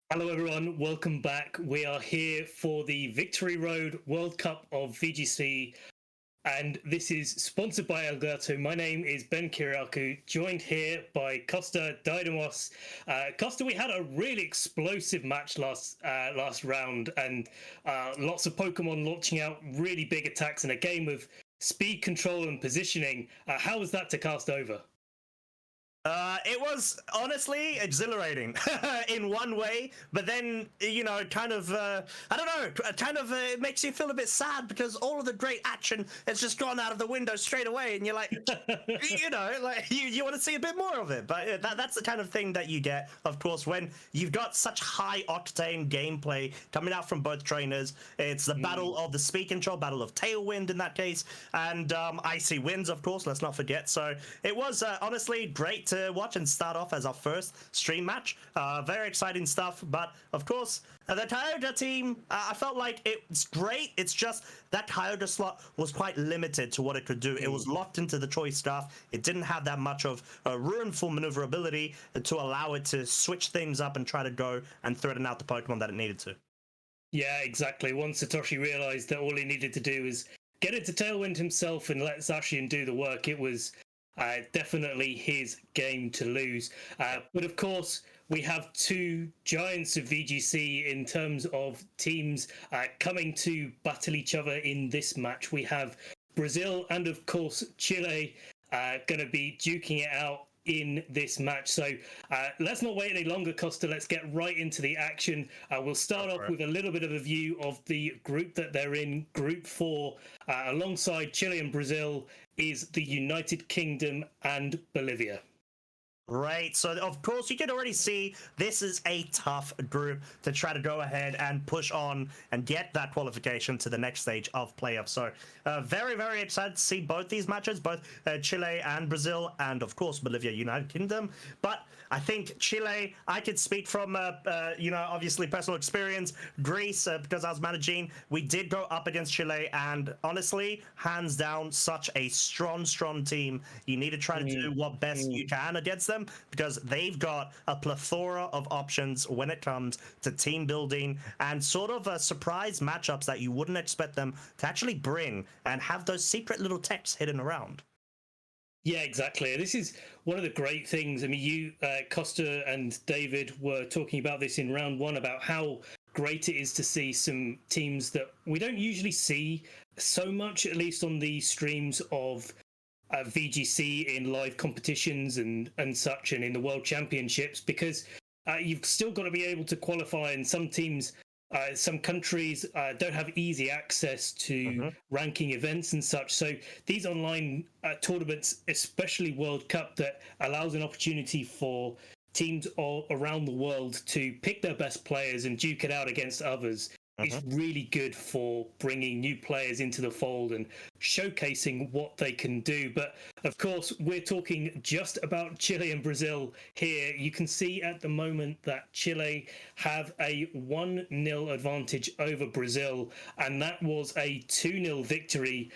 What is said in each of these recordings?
Hello, everyone. Welcome back. We are here for the Victory Road World Cup of VGC, and this is sponsored by Elgato. My name is Ben Kiriakou, joined here by Costa Dynamos. Costa, we had a really explosive match last round, and lots of Pokemon launching out really big attacks in a game of speed control and positioning. How was that to cast over? It was honestly exhilarating in one way, but then, kind of, I don't know, it makes you feel a bit sad because all of the great action has just gone out of the window straight away, and you're like, you want to see a bit more of it. But that's the kind of thing that you get, of course, when you've got such high octane gameplay coming out from both trainers. It's the battle of the speed control, battle of Tailwind in that case, and Icy Winds, of course, let's not forget. So it was honestly great to watch and start off as our first stream match. Very exciting stuff, but of course the Kyogre team, I felt like it's great. It's just that Kyogre slot was quite limited to what it could do. It was locked into the choice stuff. It didn't have that much of ruinful maneuverability to allow it to switch things up and try to go and threaten out the Pokemon that it needed to. Yeah, exactly. Once Satoshi realized that all he needed to do was get into Tailwind himself and let Zacian do the work, it was definitely his game to lose. But of course, we have two giants of VGC in terms of teams coming to battle each other in this match. We have Brazil and, of course, Chile going to be duking it out in this match. So let's not wait any longer, Costa. Let's get right into the action. We'll start off with a little bit of a view of the group that they're in. Group 4, alongside Chile and Brazil, is the United Kingdom and Bolivia. Right, so of course you can already see this is a tough group to try to go ahead and push on and get that qualification to the next stage of playoffs. So very, very excited to see both these matches, both Chile and Brazil, and of course Bolivia, United Kingdom. But I think Chile, I could speak from, obviously personal experience. Greece, because I was managing, we did go up against Chile, and honestly, hands down, such a strong team. You need to try to do what best you can against them, because they've got a plethora of options when it comes to team building and sort of surprise matchups that you wouldn't expect them to actually bring and have those secret little techs hidden around. Yeah, exactly. This is one of the great things. I mean, you, Costa and David were talking about this in round one, about how great it is to see some teams that we don't usually see so much, at least on the streams of VGC in live competitions and such, and in the World Championships, because you've still got to be able to qualify, and some teams, some countries don't have easy access to ranking events and such. So these online tournaments, especially World Cup, that allows an opportunity for teams all around the world to pick their best players and duke it out against others. It's really good for bringing new players into the fold and showcasing what they can do. But of course, we're talking just about Chile and Brazil here. You can see at the moment that Chile have a 1-0 advantage over Brazil, and that was a 2-0 victory.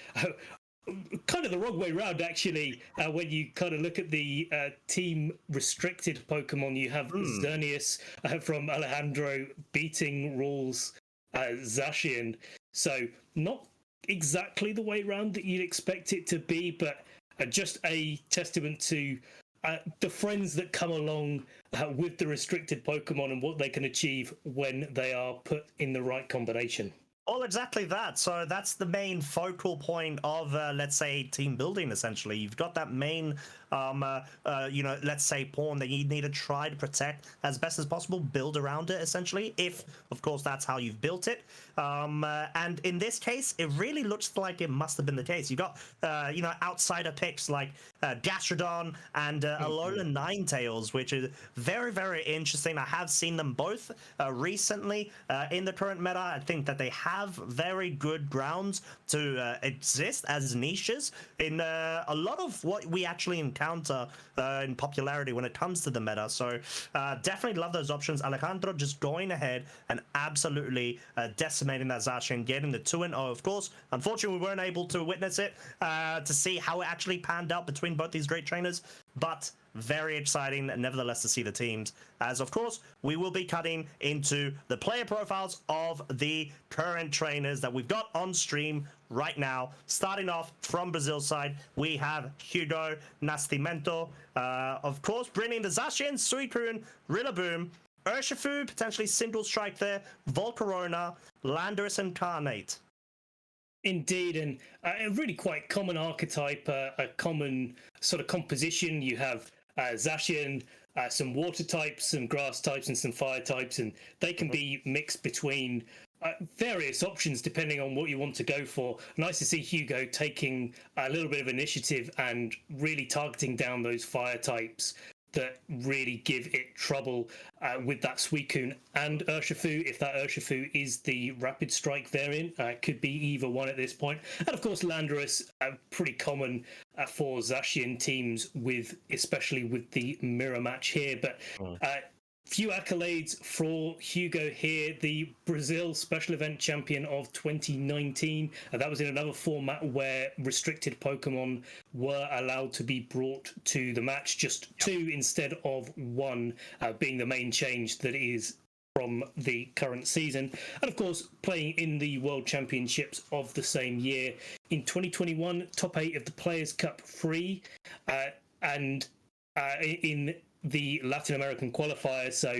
Kind of the wrong way round, actually. When you kind of look at the team restricted Pokemon, you have Xerneas from Alejandro beating Rules Zacian. So not exactly the way round that you'd expect it to be, but just a testament to the friends that come along with the restricted Pokemon and what they can achieve when they are put in the right combination. Well, exactly that. So that's the main focal point of, let's say, team building, essentially. You've got that main, let's say, pawn that you need to try to protect as best as possible, build around it, essentially, if, of course, that's how you've built it. And in this case, it really looks like it must have been the case. You've got, outsider picks like Gastrodon and Alola Ninetales, which is very, very interesting. I have seen them both recently in the current meta. I think that they have very good grounds to exist as niches in a lot of what we actually encounter in popularity when it comes to the meta. So definitely love those options. Alejandro just going ahead and absolutely decimating that Zacian, getting the 2-0. Of course, unfortunately, we weren't able to witness it to see how it actually panned out between both these great trainers. But very exciting, nevertheless, to see the teams. As, of course, we will be cutting into the player profiles of the current trainers that we've got on stream right now. Starting off from Brazil's side, we have Hugo, Nascimento, of course, bringing the Zacian, Suicune, Rillaboom, Urshifu, potentially single strike there, Volcarona, Landorus, and Carnate. Indeed, and a really quite common archetype, a common sort of composition. You have Zacian, some water types, some grass types, and some fire types, and they can be mixed between various options depending on what you want to go for. Nice to see Hugo taking a little bit of initiative and really targeting down those fire types that really give it trouble with that Suicune and Urshifu. If that Urshifu is the Rapid Strike variant, it could be either one at this point. And of course, Landorus, pretty common for Zacian teams, especially with the mirror match here. But few accolades for Hugo here, the Brazil Special Event Champion of 2019. That was in another format where restricted Pokemon were allowed to be brought to the match, just two instead of one being the main change that is from the current season. And of course, playing in the World Championships of the same year. In 2021, top 8 of the Players' Cup free, and in the Latin American qualifier, so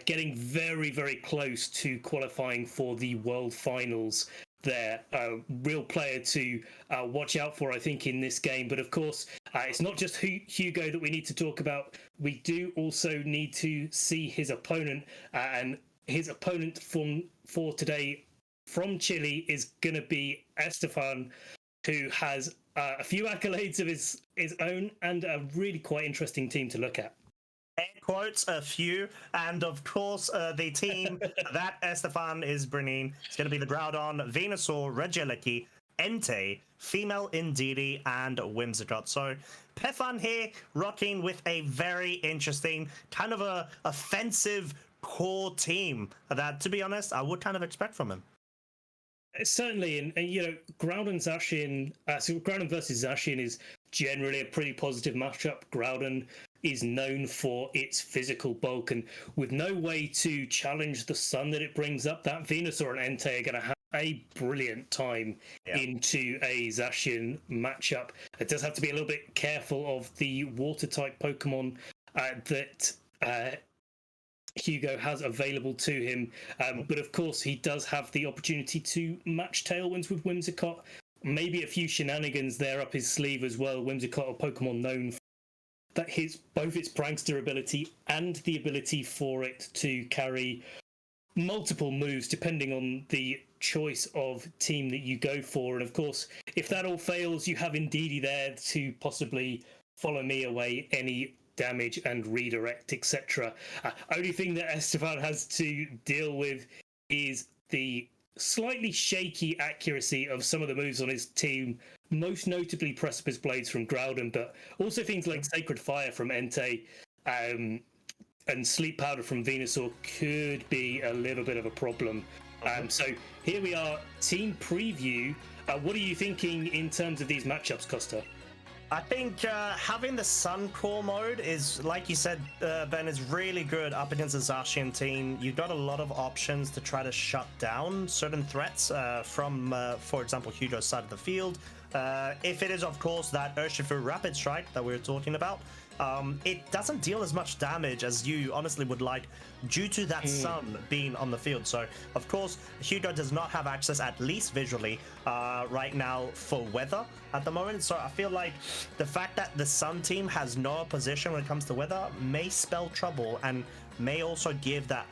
getting very, very close to qualifying for the World Finals there. A real player to watch out for, I think, in this game. But of course, it's not just Hugo that we need to talk about. We do also need to see his opponent, and his opponent for today from Chile is going to be Estephan, who has a few accolades of his own and a really quite interesting team to look at. Air quotes, a few, and of course the team that Estephan is bringing is going to be the Groudon, Venusaur, Regieleki, Entei, Female Indeedee, and Whimsicott. So Pefan here rocking with a very interesting kind of a offensive core team that, to be honest, I would kind of expect from him. Certainly, and you know, Groudon Zacian, so Groudon versus Zacian is generally a pretty positive matchup. Groudon is known for its physical bulk, and with no way to challenge the sun that it brings up, that Venusaur and Entei are going to have a brilliant time into a Zacian matchup. It does have to be a little bit careful of the water-type Pokemon that Hugo has available to him, but of course he does have the opportunity to match Tailwinds with Whimsicott. Maybe a few shenanigans there up his sleeve as well. Whimsicott, a Pokemon known for that hits both its prankster ability and the ability for it to carry multiple moves depending on the choice of team that you go for. And of course, if that all fails, you have Indeedee there to possibly follow me away any damage and redirect, etc. Only thing that Estephan has to deal with is the slightly shaky accuracy of some of the moves on his team, most notably Precipice Blades from Groudon, but also things like Sacred Fire from Entei and Sleep Powder from Venusaur could be a little bit of a problem. So here we are, team preview. What are you thinking in terms of these matchups, Costa? I think having the Sun Core mode is, like you said, Ben, is really good up against the Zacian team. You've got a lot of options to try to shut down certain threats from, for example, Hugo's side of the field. If it is, of course, that Urshifu Rapid Strike that we were talking about, it doesn't deal as much damage as you honestly would like due to that sun being on the field. So, of course, Hugo does not have access, at least visually, right now for weather at the moment. So I feel like the fact that the sun team has no position when it comes to weather may spell trouble and may also give that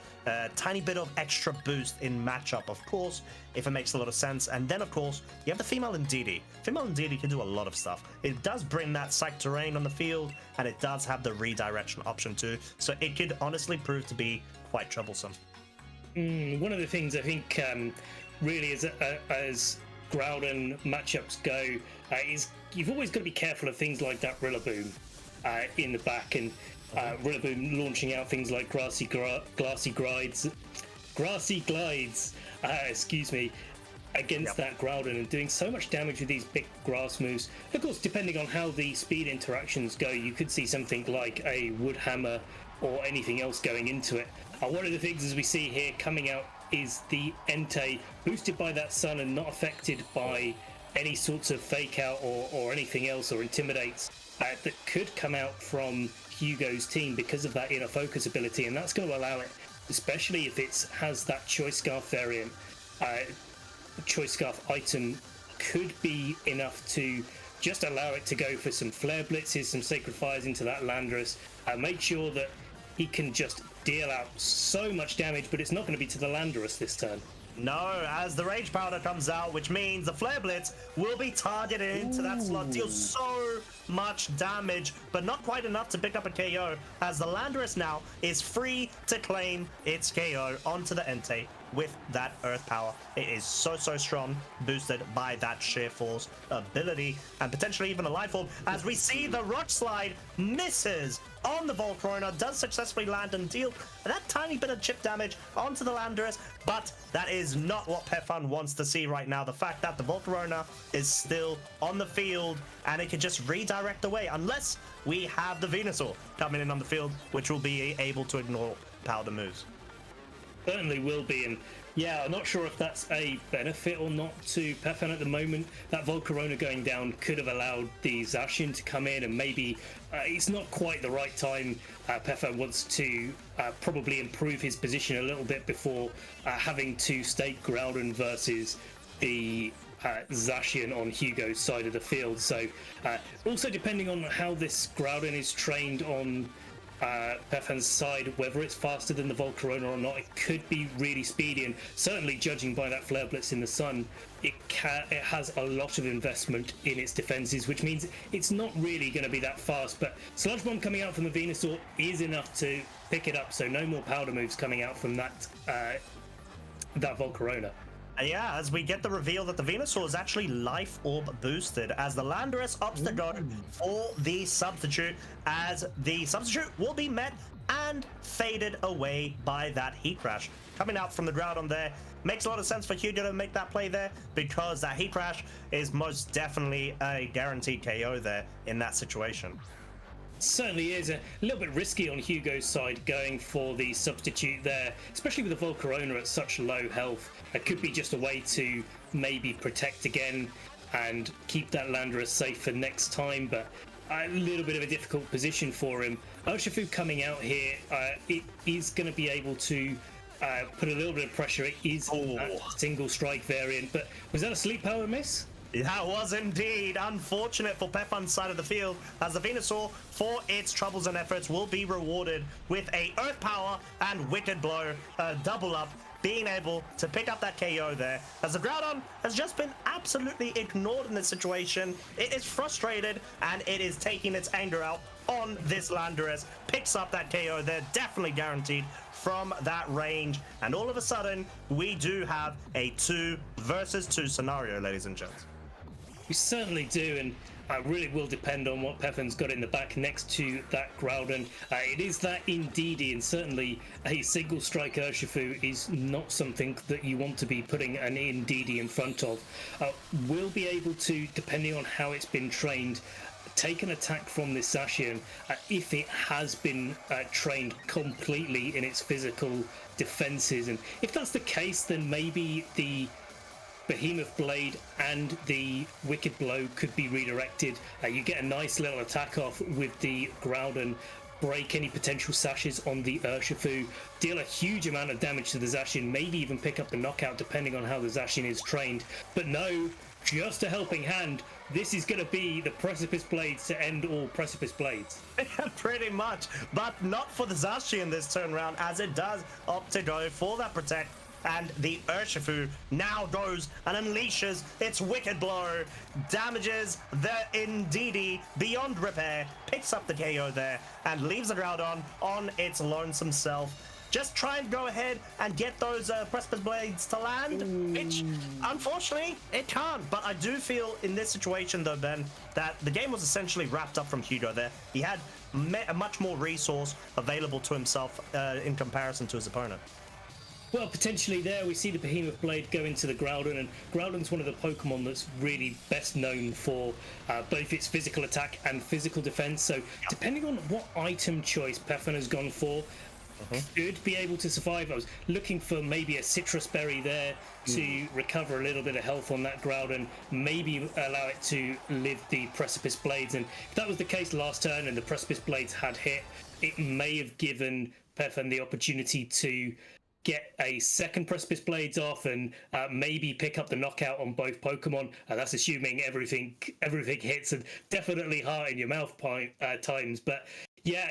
tiny bit of extra boost in matchup, of course, if it makes a lot of sense. And then, of course, you have the Female Indeedee. Female Indeedee can do a lot of stuff. It does bring that Psych Terrain on the field, and it does have the redirection option too. So it could honestly prove to be quite troublesome. One of the things I think really as Groudon matchups go is you've always got to be careful of things like that Rillaboom in the back, and Rillaboom launching out things like Grassy Glides, excuse me, against that Groudon and doing so much damage with these big grass moves. Of course, depending on how the speed interactions go, you could see something like a Wood Hammer or anything else going into it. One of the things, as we see here, coming out is the Entei, boosted by that Sun and not affected by any sorts of fake out or anything else, or intimidates that could come out from Hugo's team because of that inner focus ability, and that's going to allow it, especially if it has that Choice Scarf variant. Choice Scarf item could be enough to just allow it to go for some Flare Blitzes, some Sacred Fires into that Landorus, make sure that he can just deal out so much damage, but it's not going to be to the Landorus this turn. No, as the Rage Powder comes out, which means the Flare Blitz will be targeted into that slot, deals so much damage, but not quite enough to pick up a KO, as the Landorus now is free to claim its KO onto the Entei with that Earth Power. It is so strong, boosted by that Sheer Force ability, and potentially even a Life Orb, as we see the Rock Slide misses on the Volcarona, does successfully land and deal that tiny bit of chip damage onto the Landorus, but that is not what Estephan wants to see right now. The fact that the Volcarona is still on the field and it can just redirect away, unless we have the Venusaur coming in on the field, which will be able to ignore Powder moves. Certainly will be, and yeah, I'm not sure if that's a benefit or not to Estephan at the moment. That Volcarona going down could have allowed the Zacian to come in, and maybe it's not quite the right time. Estephan wants to probably improve his position a little bit before having to stake Groudon versus the Zacian on Hugo's side of the field. So also depending on how this Groudon is trained on Estephan's side, whether it's faster than the Volcarona or not, it could be really speedy, and certainly judging by that Flare Blitz in the Sun, it has a lot of investment in its defenses, which means it's not really going to be that fast. But Sludge Bomb coming out from the Venusaur is enough to pick it up, so no more powder moves coming out from that Volcarona. Yeah, as we get the reveal that the Venusaur is actually Life Orb boosted, as the Landorus opts to go for the Substitute, as the Substitute will be met and faded away by that Heat Crash. Coming out from the Groudon there, makes a lot of sense for Hugo to make that play there, because that Heat Crash is most definitely a guaranteed KO there in that situation. Certainly is a little bit risky on Hugo's side going for the Substitute there, especially with the Volcarona at such low health. It could be just a way to maybe protect again and keep that Landorus safe for next time, but a little bit of a difficult position for him. Urshifu coming out here, it is going to be able to put a little bit of pressure. It is a single strike variant, but was that a Sleep Power miss? That was indeed unfortunate for Estephan's side of the field, as the Venusaur, for its troubles and efforts, will be rewarded with a Earth Power and Wicked Blow, double up, being able to pick up that KO there, as the Groudon has just been absolutely ignored in this situation. It is frustrated, and it is taking its anger out on this Landorus, picks up that KO there, definitely guaranteed from that range, and all of a sudden, we do have a 2 versus 2 scenario, ladies and gents. We certainly do, and it really will depend on what Estephan's got in the back next to that Groudon. It is that Indeedee, and certainly a single strike Urshifu is not something that you want to be putting an Indeedee in front of. Will be able to, depending on how it's been trained, take an attack from this Zacian if it has been trained completely in its physical defenses. And if that's the case, then maybe the Behemoth Blade and the Wicked Blow could be redirected. You get a nice little attack off with the Groudon, break any potential sashes on the Urshifu, deal a huge amount of damage to the Zacian, maybe even pick up the knockout depending on how the Zacian is trained. But no, just a helping hand. This is going to be the Precipice Blades to end all Precipice Blades. Pretty much, but not for the Zacian this turn round, as it does opt to go for that Protect. And the Urshifu now goes and unleashes its Wicked Blow, damages the Indeedee beyond repair, picks up the KO there, and leaves the Groudon on its lonesome self. Just try and go ahead and get those Precipice Blades to land, which unfortunately it can't. But I do feel in this situation though, Ben, that the game was essentially wrapped up from Hugo there. He had a much more resource available to himself in comparison to his opponent. Well, potentially there we see the Behemoth Blade go into the Groudon, and Groudon's one of the Pokemon that's really best known for both its physical attack and physical defense. So depending on what item choice Pefan has gone for, could be able to survive. I was looking for maybe a citrus berry there to recover a little bit of health on that Groudon, maybe allow it to live the Precipice Blades. And if that was the case last turn and the Precipice Blades had hit, it may have given Pefan the opportunity to get a second Precipice Blades off and maybe pick up the knockout on both Pokemon. That's assuming everything hits, and definitely heart in your mouth times. But yeah,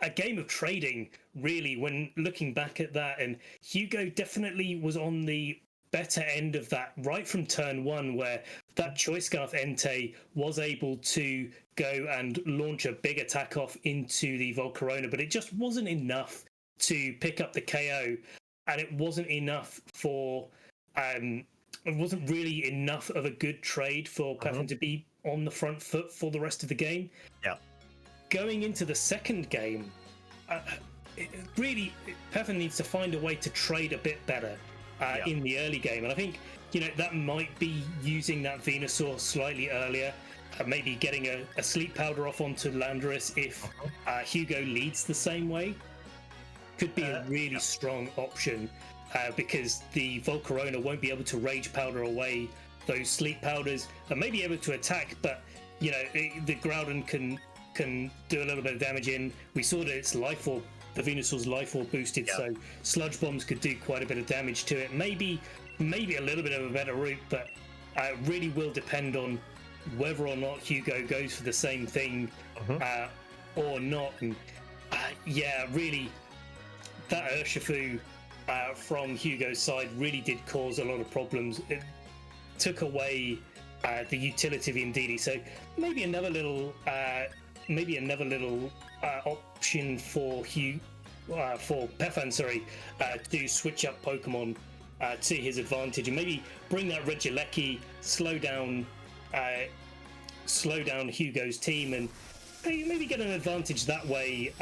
a game of trading, really, when looking back at that. And Hugo definitely was on the better end of that right from turn one, where that Choice Scarf Entei was able to go and launch a big attack off into the Volcarona, but it just wasn't enough to pick up the KO. And it wasn't enough for, it wasn't really enough of a good trade for Pefan to be on the front foot for the rest of the game. Yeah. Going into the second game, Pefan needs to find a way to trade a bit better in the early game. And I think, that might be using that Venusaur slightly earlier, maybe getting a Sleep Powder off onto Landorus if Hugo leads the same way. Could be a really strong option because the Volcarona won't be able to Rage Powder away those Sleep Powders and may be able to attack, but the Groudon can do a little bit of damage in. We saw that its Life Orb, the Venusaur's Life Orb boosted, so Sludge Bombs could do quite a bit of damage to it. Maybe a little bit of a better route, but it really will depend on whether or not Hugo goes for the same thing or not. And really, that Urshifu from Hugo's side really did cause a lot of problems. It took away the utility of Indeedee, so maybe another little option for Pefan, to switch up Pokemon to his advantage, and maybe bring that Regieleki, slow down Hugo's team, and maybe get an advantage that way,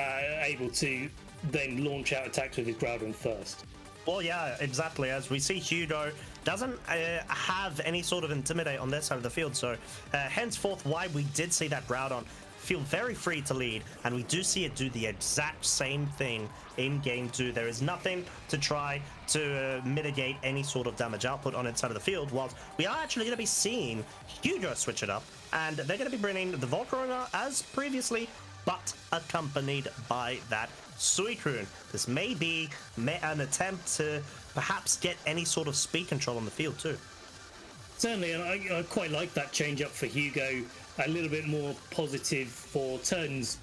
able to then launch out attacks with his Groudon first. Well, yeah, exactly. As we see, Hugo doesn't have any sort of Intimidate on this side of the field, so henceforth why we did see that Groudon feel very free to lead, and we do see it do the exact same thing in game 2. There is nothing to try to mitigate any sort of damage output on its side of the field, whilst we are actually going to be seeing Hugo switch it up, and they're going to be bringing the Volcarona as previously, but accompanied by that Suicune. This may be an attempt to perhaps get any sort of speed control on the field too. Certainly, and I quite like that change up for Hugo. A little bit more positive for turns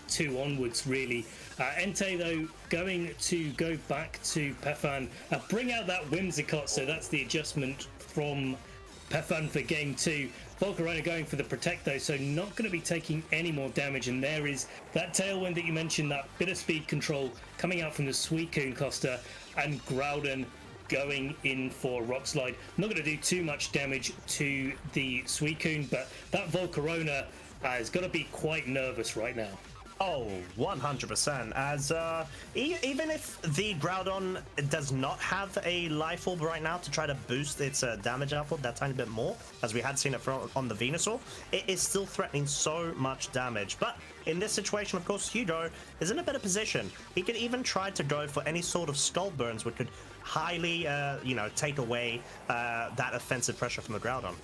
2 onwards, really. Entei, though, going to go back to Pefan, bring out that Whimsicott, so that's the adjustment from Pefan for game 2. Volcarona going for the Protect, though, so not going to be taking any more damage. And there is that Tailwind that you mentioned, that bit of speed control coming out from the Suicune, Costa, and Groudon going in for Rock Slide. Not going to do too much damage to the Suicune, but that Volcarona has got to be quite nervous right now. Oh, 100%. As even if the Groudon does not have a Life Orb right now to try to boost its damage output that tiny bit more, as we had seen it on the Venusaur, it is still threatening so much damage. But in this situation, of course, Hugo is in a better position. He could even try to go for any sort of Skull Burns, which could highly, take away that offensive pressure from the Groudon.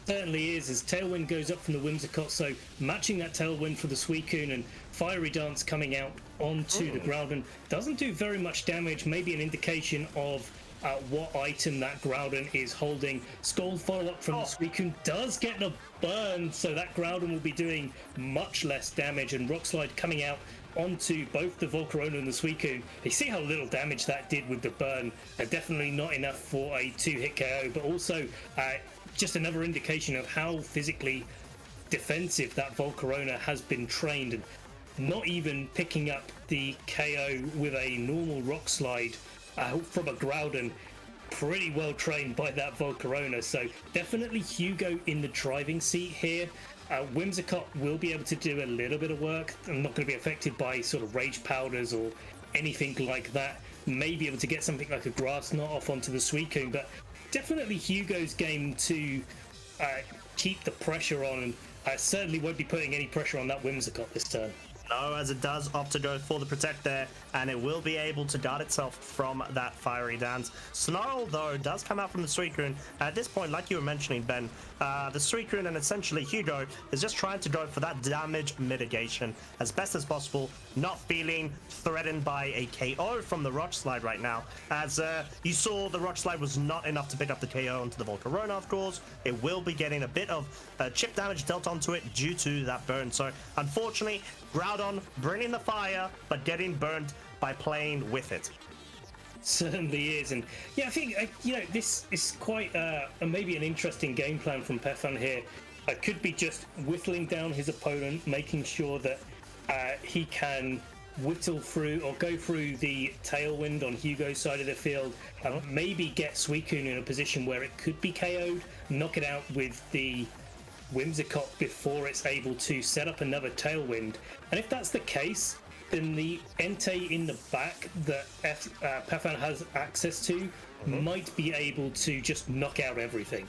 Certainly is, as Tailwind goes up from the Whimsicott, so matching that Tailwind for the Suicune, and Fiery Dance coming out onto the Groudon doesn't do very much damage. Maybe an indication of what item that Groudon is holding. Scald follow-up from the Suicune does get the burn, so that Groudon will be doing much less damage, and Rock Slide coming out onto both the Volcarona and the Suicune. You see how little damage that did with the burn. Definitely not enough for a 2-hit KO, but also just another indication of how physically defensive that Volcarona has been trained, and not even picking up the KO with a normal Rock Slide from a Groudon. Pretty well trained by that Volcarona, so definitely Hugo in the driving seat here. Whimsicott will be able to do a little bit of work. I'm not going to be affected by sort of Rage Powders or anything like that. may be able to get something like a Grass Knot off onto the Suicune, but definitely Hugo's game to keep the pressure on, and certainly won't be putting any pressure on that Whimsicott this turn. No, as it does opt to go for the Protect there, and it will be able to guard itself from that Fiery Dance. Snarl, though, does come out from the Suicune. At this point, like you were mentioning, Ben, the Suicune and essentially Hugo is just trying to go for that damage mitigation as best as possible, not feeling threatened by a KO from the Rock Slide right now. As you saw, the Rock Slide was not enough to pick up the KO onto the Volcarona, of course. It will be getting a bit of chip damage dealt onto it due to that burn. So, unfortunately, Groudon bringing the fire, but getting burnt by playing with it. Certainly is, and yeah, I think this is quite maybe an interesting game plan from Estephan here. Could be just whittling down his opponent, making sure that he can whittle through or go through the Tailwind on Hugo's side of the field, maybe get Suicune in a position where it could be KO'd, knock it out with the Whimsicott before it's able to set up another Tailwind. And if that's the case, then the Entei in the back that Estephan has access to might be able to just knock out everything.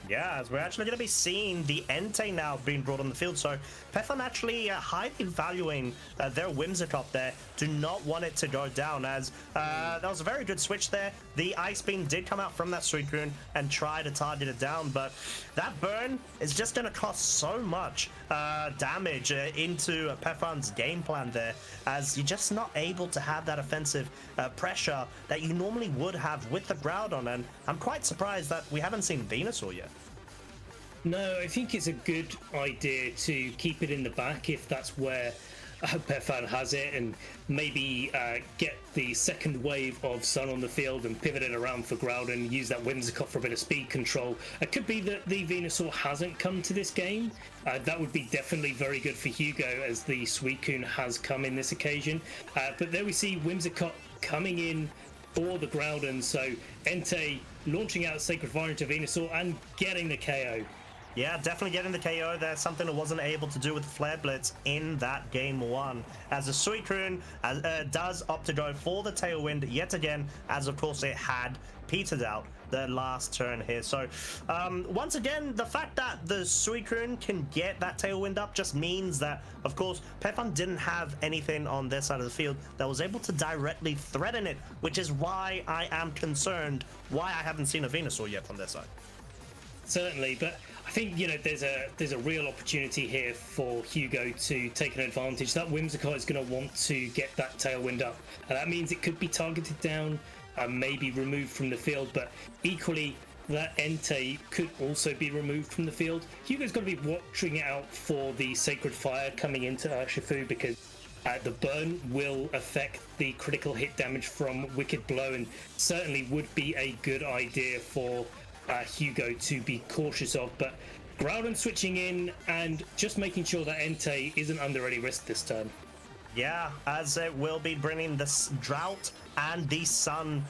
Yeah, as we're actually going to be seeing the Entei now being brought on the field. So Estephan actually highly valuing their Whimsicott there. Do not want it to go down, as that was a very good switch there. The Ice Beam did come out from that Suicune and try to target it down, but that burn is just going to cost so much damage into Estephan's game plan there, as you're just not able to have that offensive pressure that you normally would have with the Groudon. And I'm quite surprised that we haven't seen Venusaur yet. No, I think it's a good idea to keep it in the back if that's where Estephan has it, and maybe get the second wave of Sun on the field and pivot it around for Groudon, use that Whimsicott for a bit of speed control. It could be that the Venusaur hasn't come to this game. That would be definitely very good for Hugo, as the Suicune has come in this occasion. But there we see Whimsicott coming in for the Groudon, so Entei launching out Sacred Fire into Venusaur and getting the KO. Yeah, definitely getting the KO. That's something that wasn't able to do with the Flare Blitz in that game one. As the Suicune does opt to go for the Tailwind yet again, as of course it had petered out the last turn here. So once again, the fact that the Suicune can get that Tailwind up just means that, of course, Estephan didn't have anything on their side of the field that was able to directly threaten it, which is why I am concerned why I haven't seen a Venusaur yet from their side. Certainly, but I think there's a real opportunity here for Hugo to take an advantage. That Whimsicott is going to want to get that Tailwind up, and that means it could be targeted down, maybe removed from the field, but equally that Entei could also be removed from the field. Hugo's got to be watching out for the Sacred Fire coming into Urshifu, because the burn will affect the critical hit damage from Wicked Blow, and certainly would be a good idea for Hugo to be cautious of. But Groudon switching in and just making sure that Entei isn't under any risk this turn. Yeah, as it will be bringing this Drought and the Sun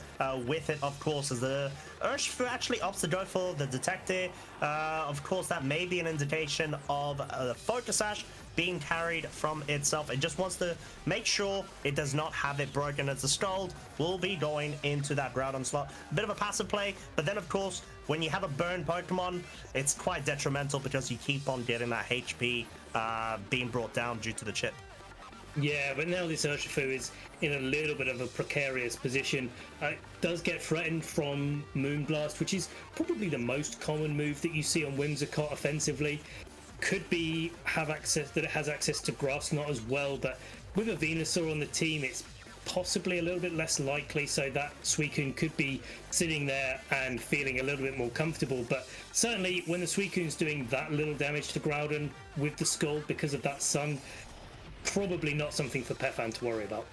with it, of course, as the Urshifu actually opts to go for the Detector. Of course, that may be an indication of the Focus Sash being carried from itself. It just wants to make sure it does not have it broken, as the Scald will be going into that Groudon slot. A bit of a passive play, but then, of course, when you have a burn Pokemon, it's quite detrimental because you keep on getting that HP being brought down due to the chip. Yeah, but now this Urshifu is in a little bit of a precarious position. It does get threatened from Moonblast, which is probably the most common move that you see on Whimsicott offensively. Could be that it has access to Grass Knot as well, but with a Venusaur on the team, it's possibly a little bit less likely, so that Suicune could be sitting there and feeling a little bit more comfortable. But certainly when the Suicune's doing that little damage to Groudon with the Scald because of that Sun, probably not something for Estephan to worry about.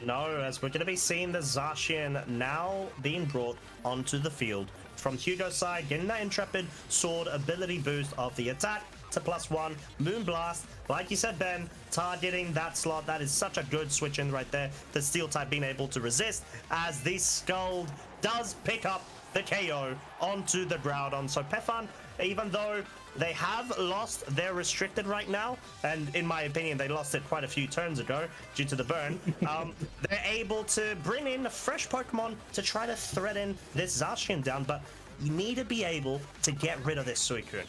No, as we're going to be seeing the Zacian now being brought onto the field. From Hugo's side, getting that Intrepid Sword ability boost of the attack to +1. Moonblast, like you said, Ben, targeting that slot. That is such a good switch in right there. The Steel type being able to resist, as the Scald does pick up the KO onto the Groudon. So Estephan even though they have lost their restricted right now, and in my opinion, they lost it quite a few turns ago due to the burn. They're able to bring in a fresh Pokemon to try to threaten this Zacian down, but you need to be able to get rid of this Suicune.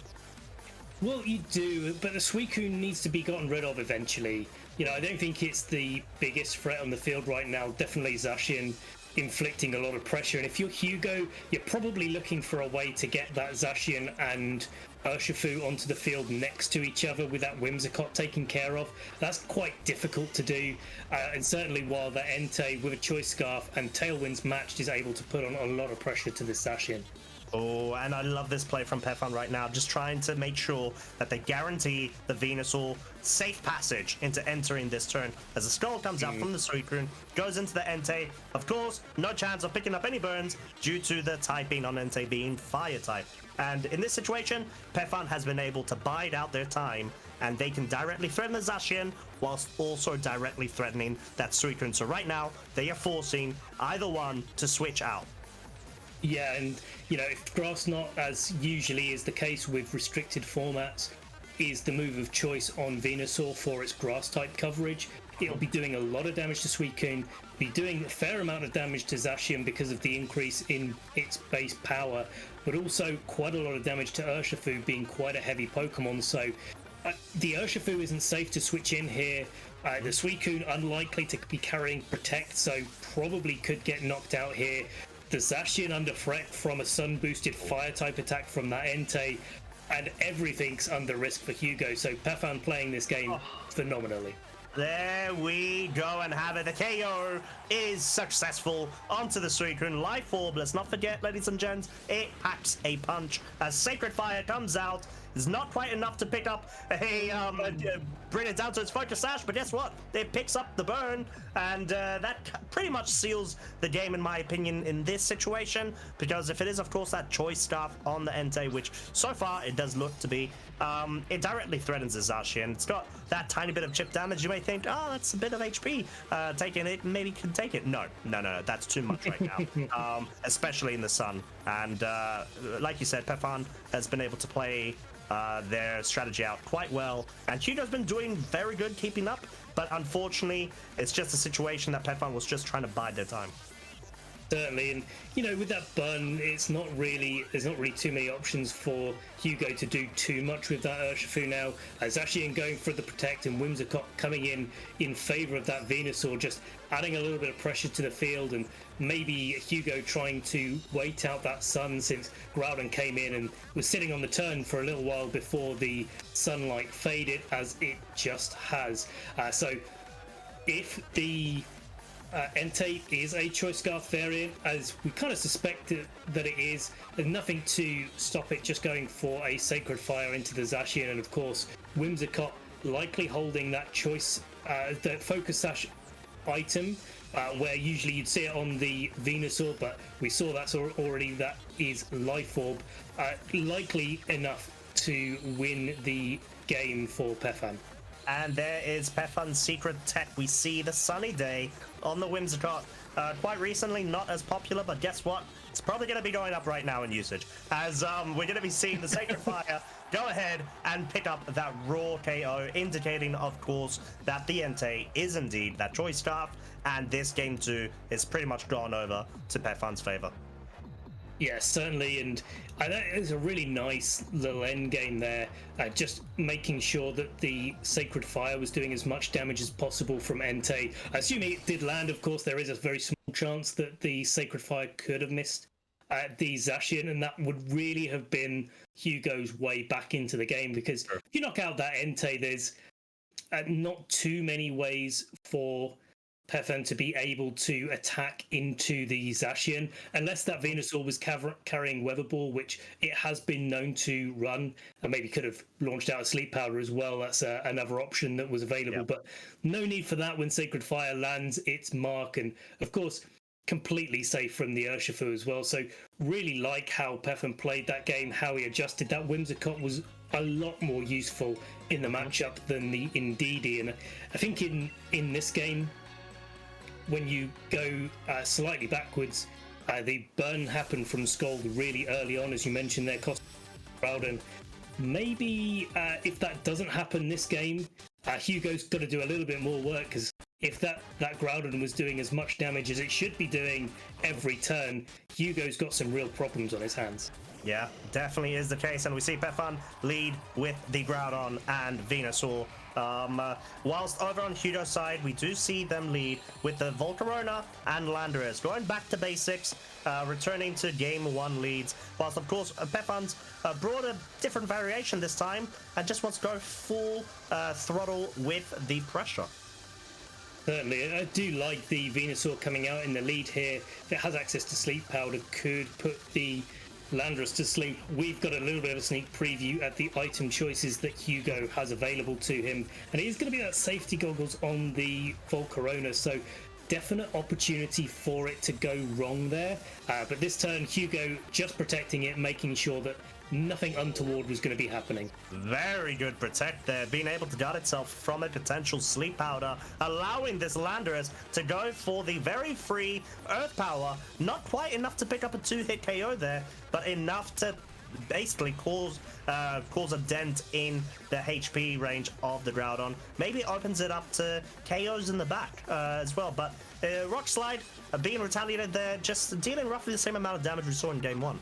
Well, you do, but the Suicune needs to be gotten rid of eventually. You know, I don't think it's the biggest threat on the field right now. Definitely Zacian inflicting a lot of pressure. And if you're Hugo, you're probably looking for a way to get that Zacian and Urshifu onto the field next to each other with that Whimsicott taken care of. That's quite difficult to do. And certainly while the Entei with a Choice Scarf and Tailwinds matched is able to put on a lot of pressure to this Zacian. Oh, and I love this play from Estephan right now, just trying to make sure that they guarantee the Venusaur safe passage into entering this turn. As the Skull comes out from the Suicune, goes into the Entei. Of course, no chance of picking up any burns due to the typing on Entei being Fire type. And in this situation, Estephan has been able to bide out their time, and they can directly threaten the Zacian whilst also directly threatening that Suicune. So right now, they are forcing either one to switch out. Yeah, and you know, if Grass Knot, as usually is the case with restricted formats, is the move of choice on Venusaur for its grass type coverage, it'll be doing a lot of damage to Suicune, be doing a fair amount of damage to Zacian because of the increase in its base power, but also quite a lot of damage to Urshifu, being quite a heavy Pokemon. So the Urshifu isn't safe to switch in here. The Suicune unlikely to be carrying Protect, so probably could get knocked out here. The Zacian under threat from a sun boosted fire type attack from that Entei, and everything's under risk for Hugo. So Estephan playing this game phenomenally. There we go and have it. The KO is successful onto the Suicune. Life Orb, let's not forget, ladies and gents, it packs a punch as Sacred Fire comes out. It's not quite enough to pick up bring it down to its Focus Sash, but guess what? It picks up the burn, and that pretty much seals the game, in my opinion, in this situation, because if it is, of course, that Choice Scarf on the Entei, which so far it does look to be, it directly threatens the Zacian. It's got that tiny bit of chip damage. You may think, oh, that's a bit of HP. Taking it, maybe can take it. No, that's too much right now, especially in the sun. And like you said, Estephan has been able to play their strategy out quite well, and Hugo's been doing very good keeping up, but unfortunately it's just a situation that Estephan was just trying to bide their time. Certainly, and you know, with that burn, there's not really too many options for Hugo to do too much with that Urshifu now. Zacian going for the Protect and Whimsicott coming in favor of that Venusaur, just adding a little bit of pressure to the field, and maybe Hugo trying to wait out that sun, since Groudon came in and was sitting on the turn for a little while before the sunlight faded, as it just has. So if the Entei is a Choice Scarf variant, as we kind of suspected that it is, there's nothing to stop it just going for a Sacred Fire into the Zacian, and of course Whimsicott likely holding that choice, the Focus Sash item, where usually you'd see it on the Venusaur, but we saw that's already, that is Life Orb, likely enough to win the game for Estephan. And there is Estephan's secret tech. We see the Sunny Day on the Whimsicott. Quite recently, not as popular, but guess what? It's probably going to be going up right now in usage, as we're going to be seeing the Sacred Fire go ahead and pick up that raw KO, indicating, of course, that the Entei is indeed that Choice Scarf, and this game too is pretty much gone over to Estephan's favor. Yeah, certainly, and that is a really nice little end game there, just making sure that the Sacred Fire was doing as much damage as possible from Entei. Assuming it did land, of course, there is a very small chance that the Sacred Fire could have missed the Zacian, and that would really have been Hugo's way back into the game, because if you knock out that Entei, there's not too many ways for Estephan to be able to attack into the Zacian, unless that Venusaur was carrying Weather Ball, which it has been known to run, and maybe could have launched out a Sleep Powder as well. That's another option that was available, but no need for that when Sacred Fire lands its mark, and of course completely safe from the Urshifu as well. So really like how Estephan played that game, how he adjusted. That Whimsicott was a lot more useful in the matchup than the Indeedee, and I think in this game, when you go slightly backwards, the burn happened from Scald really early on, as you mentioned there, Groudon. Maybe if that doesn't happen this game, Hugo's got to do a little bit more work, because if that Groudon was doing as much damage as it should be doing every turn, Hugo's got some real problems on his hands. Yeah, definitely is the case, and we see Estephan lead with the Groudon and Venusaur. Whilst over on Hugo's side, we do see them lead with the Volcarona and Landorus, going back to basics, returning to Game 1 leads. Whilst, of course, Estephan's brought a different variation this time and just wants to go full throttle with the pressure. Certainly, I do like the Venusaur coming out in the lead here. If it has access to Sleep Powder, could put the Landorus to sleep. We've got a little bit of a sneak preview at the item choices that Hugo has available to him, and it is going to be that safety goggles on the Volcarona, so definite opportunity for it to go wrong there. But this turn, Hugo just protecting it, making sure that nothing untoward was going to be happening. Very good protect there, being able to guard itself from a potential sleep powder, allowing this Landorus to go for the very free earth power. Not quite enough to pick up a 2-hit KO there, but enough to basically cause a dent in the HP range of the Groudon. Maybe it opens it up to KOs in the back as well, but Rock Slide being retaliated there, just dealing roughly the same amount of damage we saw in Game 1.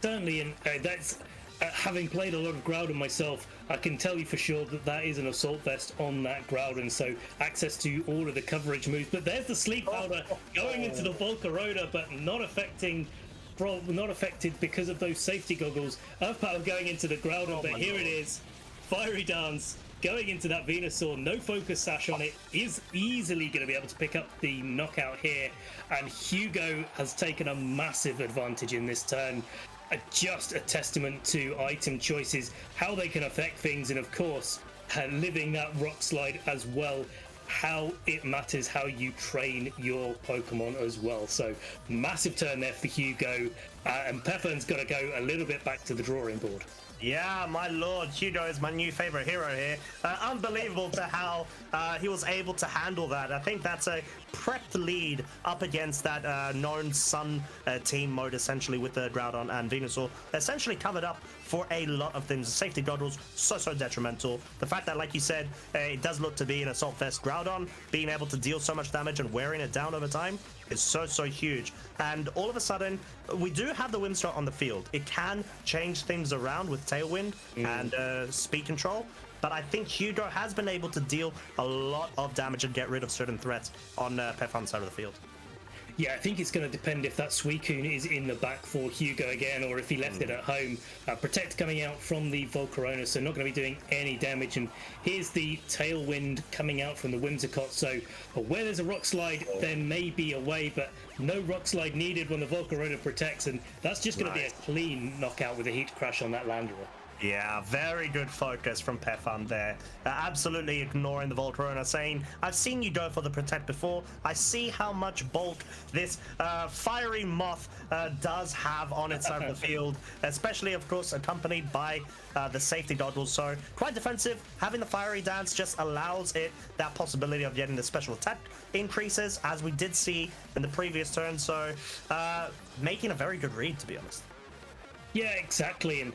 Certainly, and that's having played a lot of Groudon myself, I can tell you for sure that that is an assault vest on that Groudon, so access to all of the coverage moves. But there's the sleep powder going into the Volcarona, but not affected because of those safety goggles. Earth power going into the Groudon, but here it is, Fiery Dance going into that Venusaur. No focus sash on it, is easily going to be able to pick up the knockout here, and Hugo has taken a massive advantage in this turn. Just a testament to item choices, how they can affect things, and of course living that Rock Slide as well, how it matters how you train your Pokemon as well. So massive turn there for Hugo, and Estephan's got to go a little bit back to the drawing board. Yeah, my lord, Hugo is my new favorite hero here. Unbelievable to how he was able to handle that. I think that's a prepped lead up against that known Sun team mode, essentially, with the Groudon and Venusaur. Essentially covered up for a lot of things. The safety goggles, so detrimental. The fact that, like you said, it does look to be an Assault Vest Groudon, being able to deal so much damage and wearing it down over time is so huge. And all of a sudden, we do have the Whimsicott on the field. It can change things around with Tailwind and speed control, but I think Hugo has been able to deal a lot of damage and get rid of certain threats on Estephan's side of the field. Yeah, I think it's going to depend if that Suicune is in the back for Hugo again, or if he left it at home. Protect coming out from the Volcarona, so not going to be doing any damage. And here's the Tailwind coming out from the Whimsicott. So where there's a Rock Slide, there may be a way, but no Rock Slide needed when the Volcarona protects. And that's just going to be a clean knockout with a Heat Crash on that Landorus. Yeah, very good focus from Estephan there. Absolutely ignoring the Volcarona, saying, I've seen you go for the Protect before. I see how much bulk this fiery moth does have on its side of the field, especially, of course, accompanied by the safety goggles. So quite defensive. Having the Fiery Dance just allows it that possibility of getting the special attack increases, as we did see in the previous turn. So making a very good read, to be honest. Yeah, exactly, and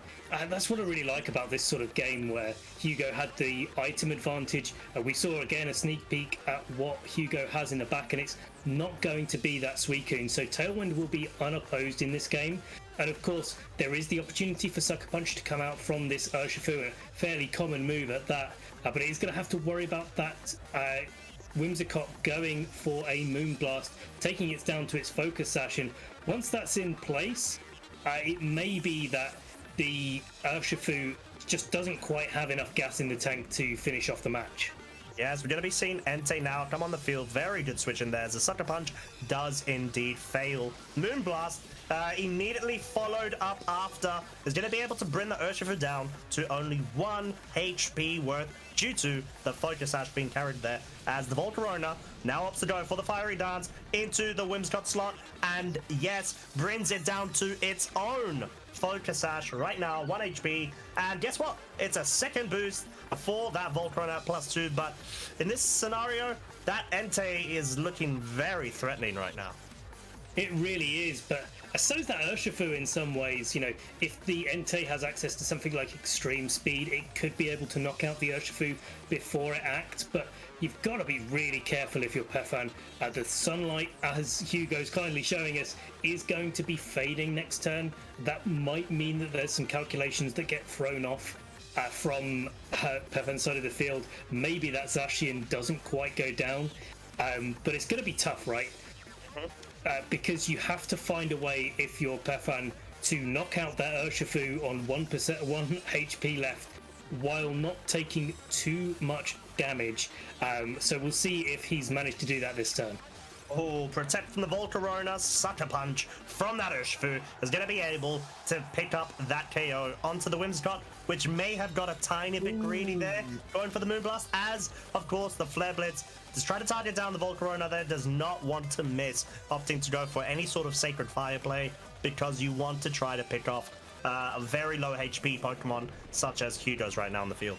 that's what I really like about this sort of game, where Hugo had the item advantage. We saw again a sneak peek at what Hugo has in the back, and it's not going to be that Suicune, so Tailwind will be unopposed in this game. And of course, there is the opportunity for Sucker Punch to come out from this Urshifu, a fairly common move at that, but it is going to have to worry about that Whimsicott going for a Moonblast, taking it down to its Focus Sash, and once that's in place, it may be that the Urshifu just doesn't quite have enough gas in the tank to finish off the match. Yes, we're going to be seeing Entei now come on the field. Very good switch in there, as the Sucker Punch does indeed fail. Moonblast immediately followed up after is going to be able to bring the Urshifu down to only 1 HP worth, due to the Focus Sash being carried there, as the Volcarona now opts to go for the Fiery Dance into the Whimsicott slot, and yes, brings it down to its own Focus Sash right now, 1 HP, and guess what? It's a second boost for that Volcarona +2, but in this scenario, that Entei is looking very threatening right now. It really is, but so is that Urshifu in some ways. You know, if the Entei has access to something like extreme speed, it could be able to knock out the Urshifu before it acts, but you've got to be really careful if you're Pefan. The sunlight, as Hugo's kindly showing us, is going to be fading next turn. That might mean that there's some calculations that get thrown off from Pefan's side of the field. Maybe that Zacian doesn't quite go down, but it's going to be tough, right? Because you have to find a way, if you're Pefan, to knock out that Urshifu on 1 HP left while not taking too much damage. So we'll see if he's managed to do that this turn. Oh, protect from the Volcarona, Sucker Punch from that Urshifu is going to be able to pick up that KO onto the Whimsicott, which may have got a tiny bit greedy there, going for the Moonblast, as, of course, the Flare Blitz to try to target down the Volcarona there does not want to miss, opting to go for any sort of Sacred Fire play, because you want to try to pick off a very low HP Pokemon, such as Hugo's right now on the field.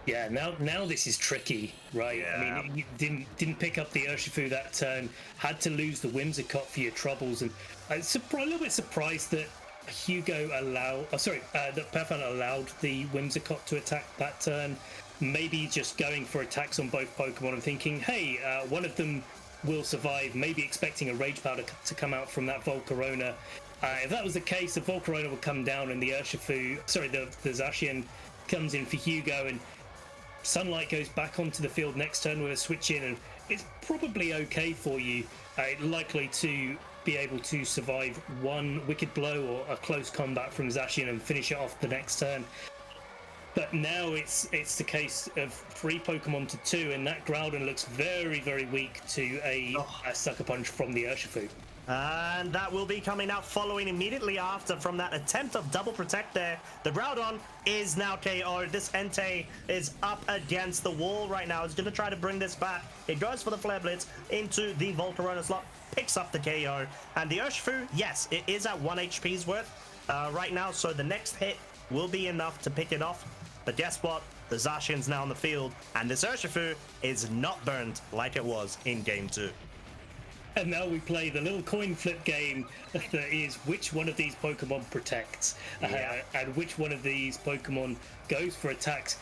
Yeah, now this is tricky, right? Yeah. I mean, you didn't pick up the Urshifu that turn, had to lose the Whimsicott for your troubles, and I'm a little bit surprised that that Pefan allowed the Whimsicott to attack that turn. Maybe just going for attacks on both Pokemon and thinking, hey, one of them will survive, maybe expecting a Rage Powder to come out from that Volcarona. If that was the case, the Volcarona would come down and the Zacian comes in for Hugo, and Sunlight goes back onto the field next turn with a switch in, and it's probably okay for you. Likely to be able to survive one Wicked Blow or a close combat from Zacian and finish it off the next turn. But now it's the case of 3 Pokemon to 2, and that Groudon looks very, very weak to a Sucker Punch from the Urshifu. And that will be coming out following immediately after from that attempt of double protect there. The Groudon is now KO'd. This Entei is up against the wall right now. It's going to try to bring this back. It goes for the Flare Blitz into the Volcarona slot, picks up the KO. And the Urshifu, yes, it is at 1 HP's worth right now, so the next hit will be enough to pick it off. But guess what? The Zacian's now on the field, and this Urshifu is not burned like it was in Game 2. And now we play the little coin flip game that is which one of these Pokemon protects and which one of these Pokemon goes for attacks.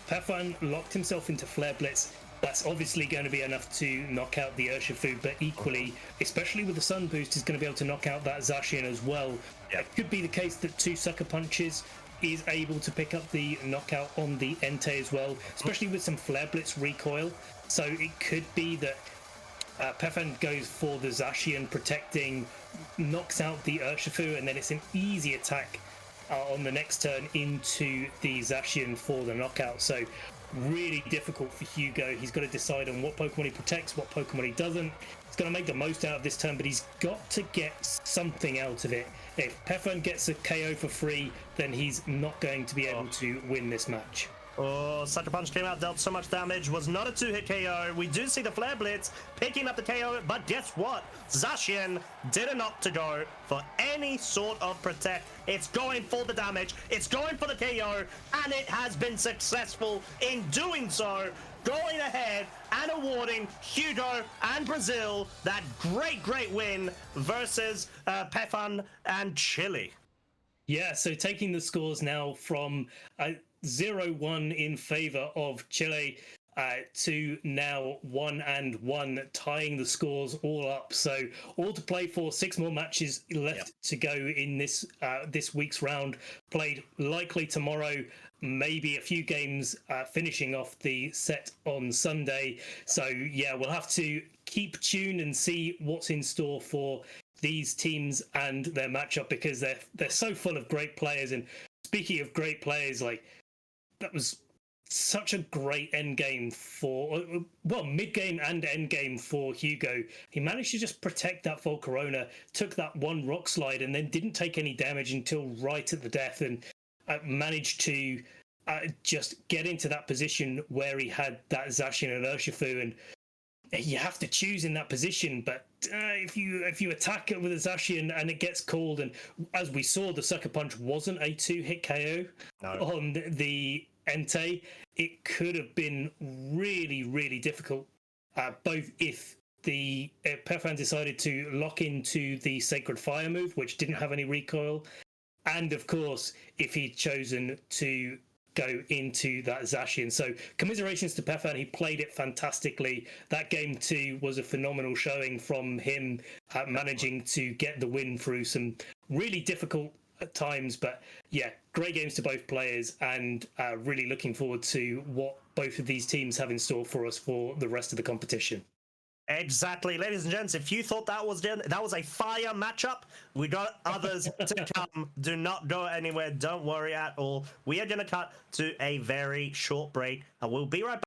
Pefan locked himself into Flare Blitz. That's obviously going to be enough to knock out the Urshifu, but equally, especially with the Sun Boost, is going to be able to knock out that Zacian as well. It could be the case that 2 Sucker Punches is able to pick up the knockout on the Entei as well, especially with some Flare Blitz recoil. So it could be that Pefan goes for the Zacian protecting, knocks out the Urshifu, and then it's an easy attack on the next turn into the Zacian for the knockout. So really difficult for Hugo. He's got to decide on what Pokemon he protects, what Pokemon he doesn't. He's going to make the most out of this turn, but he's got to get something out of it. If Pefan gets a KO for free, then he's not going to be able to win this match. Oh, Sucker Punch came out, dealt so much damage, was not a 2-hit KO. We do see the Flare Blitz picking up the KO, but guess what? Zacian didn't opt to go for any sort of protect. It's going for the damage, it's going for the KO, and it has been successful in doing so, going ahead and awarding Hugo and Brazil that great win versus Pefan and Chile. Yeah, so taking the scores now from 0-1 in favor of Chile to now 1-1, tying the scores all up. So all to play for. 6 more matches left to go in this week's round. Played likely tomorrow. Maybe a few games finishing off the set on Sunday. So yeah, we'll have to keep tuned and see what's in store for these teams and their matchup, because they're so full of great players. And speaking of great players, like, that was such a great end game for, well, mid game and end game for Hugo. He managed to just protect that Volcarona, took that 1 rock slide, and then didn't take any damage until right at the death, and managed to just get into that position where he had that Zacian and Urshifu. And you have to choose in that position, but if you attack it with a Zacian and it gets called, and as we saw, the Sucker Punch wasn't a 2-hit KO on the Entei, it could have been really, really difficult, both if Pefan decided to lock into the Sacred Fire move, which didn't have any recoil. And of course, if he'd chosen to go into that Zacian. So commiserations to Pefan. He played it fantastically. That game too was a phenomenal showing from him, managing to get the win through some really difficult times. But yeah, great games to both players, and really looking forward to what both of these teams have in store for us for the rest of the competition. Exactly, ladies and gents. If you thought that was a fire matchup, we got others to come. Do not go anywhere. Don't worry at all. We are going to cut to a very short break, and we'll be right back.